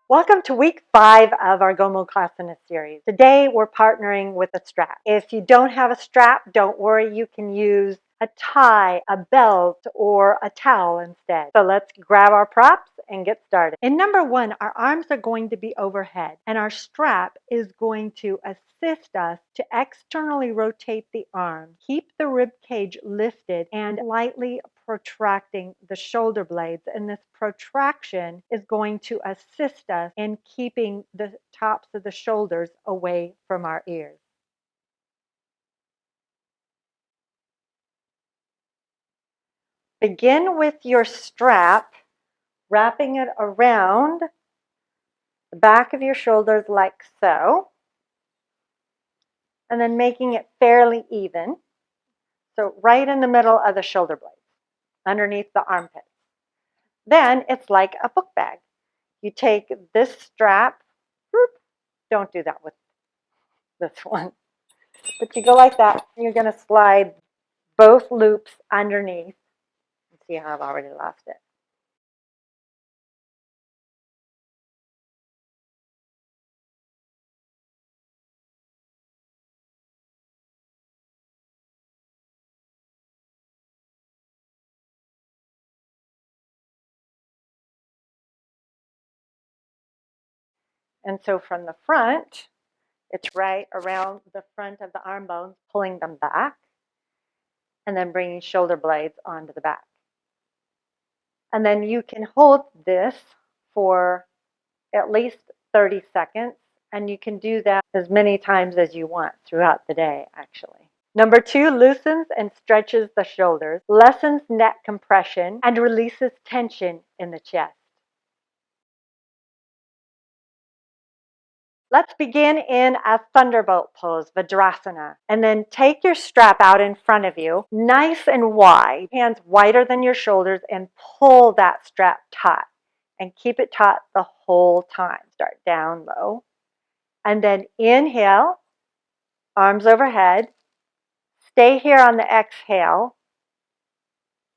Welcome to week 5 of our Gomukhasana series. Today we're partnering with a strap. If you don't have a strap, don't worry, you can use a tie, a belt, or a towel instead. So let's grab our props and get started. In number 1, our arms are going to be overhead and our strap is going to assist us to externally rotate the arm, keep the rib cage lifted and lightly protracting the shoulder blades, and this protraction is going to assist us in keeping the tops of the shoulders away from our ears. Begin with your strap, wrapping it around the back of your shoulders like so, and then making it fairly even. So right in the middle of the shoulder blades, underneath the armpits. Then it's like a book bag. You take this strap, don't do that with this one, but you go like that, and you're going to slide both loops underneath. See how I've already lost it. And so from the front, it's right around the front of the arm bones, pulling them back, and then bringing shoulder blades onto the back. And then you can hold this for at least 30 seconds, and you can do that as many times as you want throughout the day, actually. Number 2, loosens and stretches the shoulders, lessens neck compression, and releases tension in the chest. Let's begin in a thunderbolt pose, Vajrasana. And then take your strap out in front of you, nice and wide, hands wider than your shoulders, and pull that strap taut. And keep it taut the whole time. Start down low. And then inhale, arms overhead. Stay here on the exhale,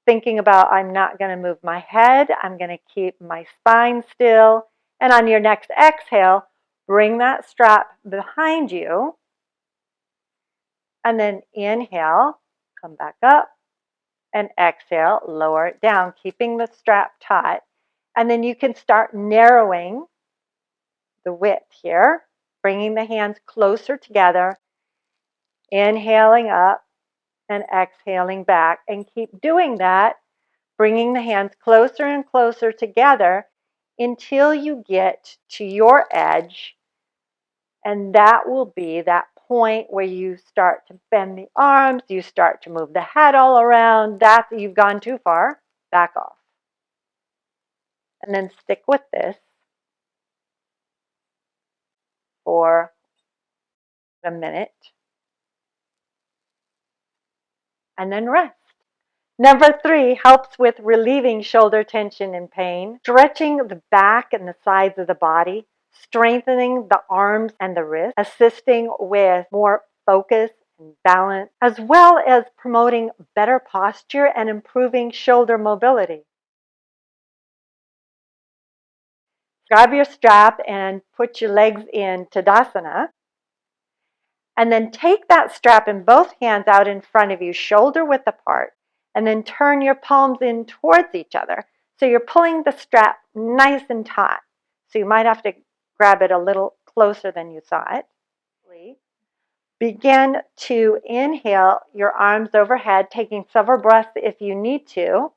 thinking about I'm not going to move my head. I'm going to keep my spine still. And on your next exhale, bring that strap behind you. And then inhale, come back up. And exhale, lower it down, keeping the strap taut. And then you can start narrowing the width here, bringing the hands closer together, inhaling up and exhaling back. And keep doing that, bringing the hands closer and closer together until you get to your edge. And that will be that point where you start to bend the arms, you start to move the head all around. That's, you've gone too far, back off. And then stick with this for a minute. And then rest. Number 3, helps with relieving shoulder tension and pain, stretching the back and the sides of the body, strengthening the arms and the wrists, assisting with more focus and balance, as well as promoting better posture and improving shoulder mobility. Grab your strap and put your legs in Tadasana. And then take that strap in both hands out in front of you, shoulder width apart. And then turn your palms in towards each other. So you're pulling the strap nice and taut. So you might have to grab it a little closer than you saw it. Begin to inhale your arms overhead, taking several breaths if you need to.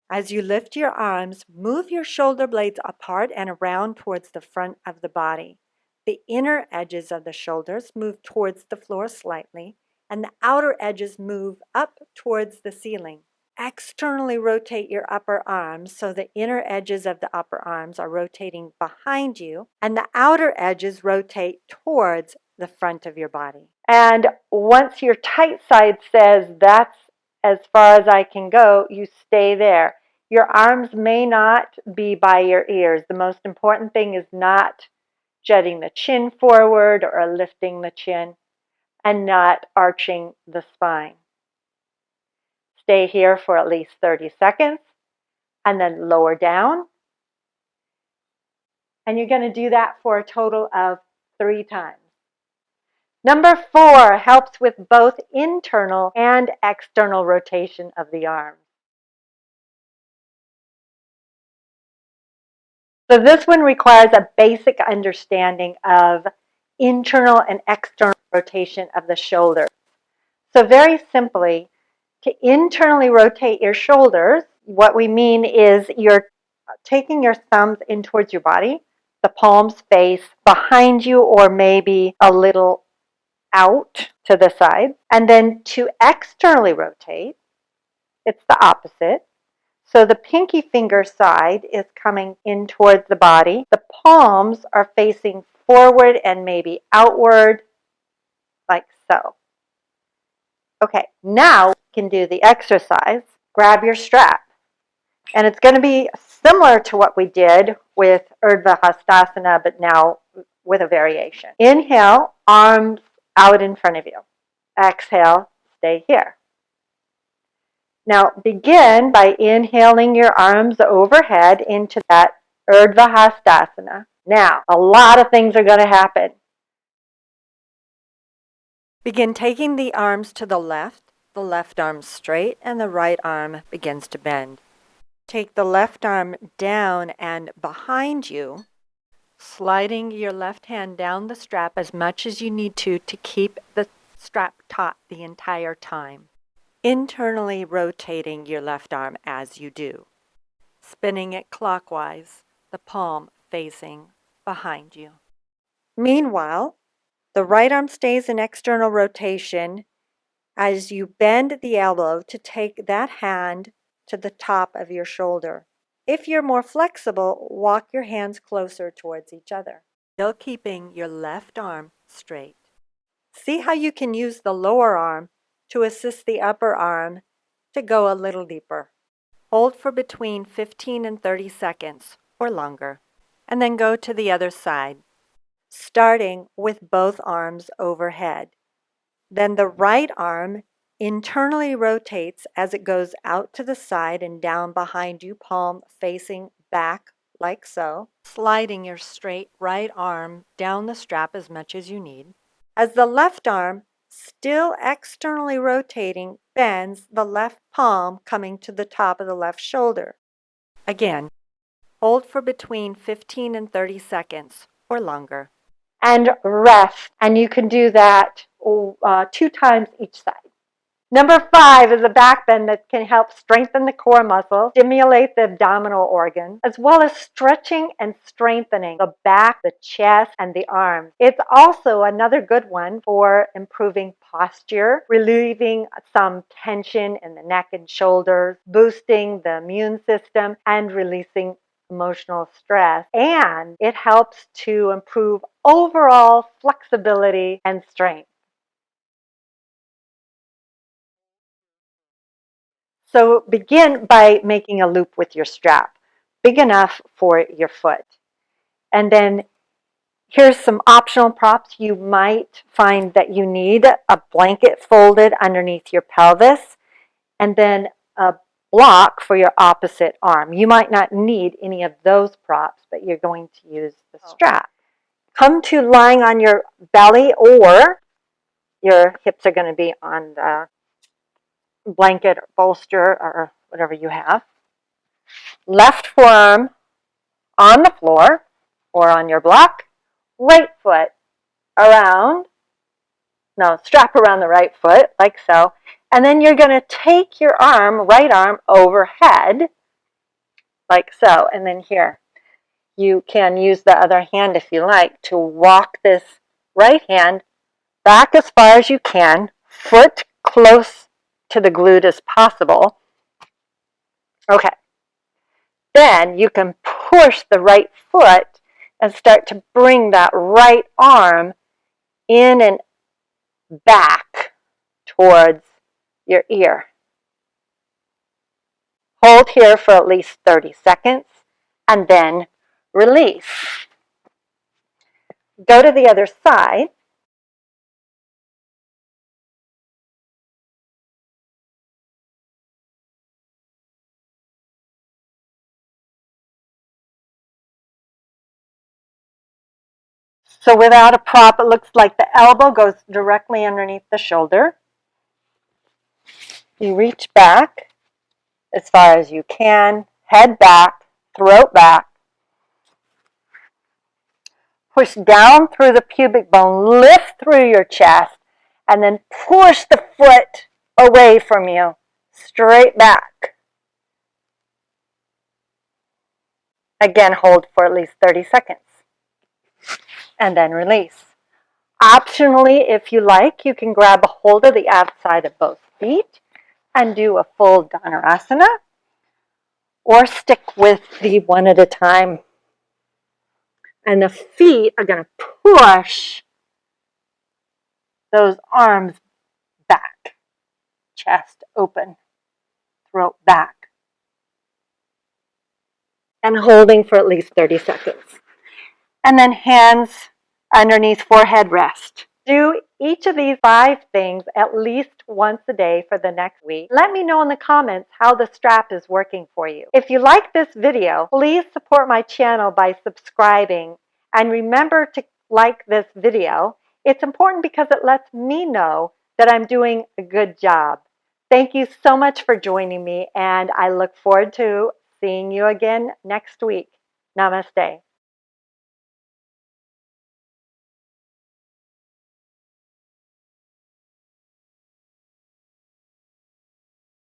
As you lift your arms, move your shoulder blades apart and around towards the front of the body. The inner edges of the shoulders move towards the floor slightly, and the outer edges move up towards the ceiling. Externally rotate your upper arms so the inner edges of the upper arms are rotating behind you, and the outer edges rotate towards the front of your body. And once your tight side says that's as far as I can go, you stay there. Your arms may not be by your ears. The most important thing is not jutting the chin forward or lifting the chin, and not arching the spine. Stay here for at least 30 seconds, and then lower down. And you're going to do that for a total of 3 times. Number 4 helps with both internal and external rotation of the arms. So this one requires a basic understanding of internal and external rotation of the shoulders. So very simply, to internally rotate your shoulders, what we mean is you're taking your thumbs in towards your body, the palms face behind you or maybe a little out to the side. And then to externally rotate, it's the opposite. So the pinky finger side is coming in towards the body. The palms are facing forward and maybe outward, like so. Okay, now we can do the exercise. Grab your strap. And it's going to be similar to what we did with Urdva Hastasana, but now with a variation. Inhale, arms out in front of you. Exhale, stay here. Now begin by inhaling your arms overhead into that Urdva Hastasana. Now, a lot of things are going to happen. Begin taking the arms to the left arm straight, and the right arm begins to bend. Take the left arm down and behind you, sliding your left hand down the strap as much as you need to keep the strap taut the entire time. Internally rotating your left arm as you do, spinning it clockwise, the palm facing behind you. Meanwhile, the right arm stays in external rotation as you bend the elbow to take that hand to the top of your shoulder. If you're more flexible, walk your hands closer towards each other, still keeping your left arm straight. See how you can use the lower arm to assist the upper arm to go a little deeper. Hold for between 15 and 30 seconds or longer, and then go to the other side, starting with both arms overhead. Then the right arm internally rotates as it goes out to the side and down behind you, palm facing back like so, sliding your straight right arm down the strap as much as you need. As the left arm, still externally rotating, bends the left palm coming to the top of the left shoulder. Again, hold for between 15 and 30 seconds or longer. And rest. And you can do that 2 times each side. Number 5 is a back bend that can help strengthen the core muscle, stimulate the abdominal organ, as well as stretching and strengthening the back, the chest, and the arms. It's also another good one for improving posture, relieving some tension in the neck and shoulders, boosting the immune system, and releasing emotional stress. And it helps to improve overall flexibility and strength. So begin by making a loop with your strap, big enough for your foot. And then here's some optional props. You might find that you need a blanket folded underneath your pelvis, and then a block for your opposite arm. You might not need any of those props, but you're going to use the strap. Come to lying on your belly, or your hips are going to be on the blanket or bolster or whatever you have. Left forearm on the floor or on your block, right foot strap around the right foot, like so. And then you're going to take your right arm overhead, like so. And then here, you can use the other hand if you like to walk this right hand back as far as you can, foot close to the glute as possible. Okay. Then you can push the right foot and start to bring that right arm in and back towards your ear. Hold here for at least 30 seconds and then release. Go to the other side. So without a prop, it looks like the elbow goes directly underneath the shoulder. You reach back as far as you can, head back, throat back. Push down through the pubic bone, lift through your chest, and then push the foot away from you, straight back. Again, hold for at least 30 seconds. And then release. Optionally, if you like, you can grab a hold of the outside of both feet and do a full Danurasana, or stick with the one at a time. And the feet are going to push those arms back, chest open, throat back, and holding for at least 30 seconds. And then hands underneath forehead rest. Do each of these 5 things at least once a day for the next week. Let me know in the comments how the strap is working for you. If you like this video, please support my channel by subscribing, and remember to like this video. It's important because it lets me know that I'm doing a good job. Thank you so much for joining me, and I look forward to seeing you again next week. Namaste.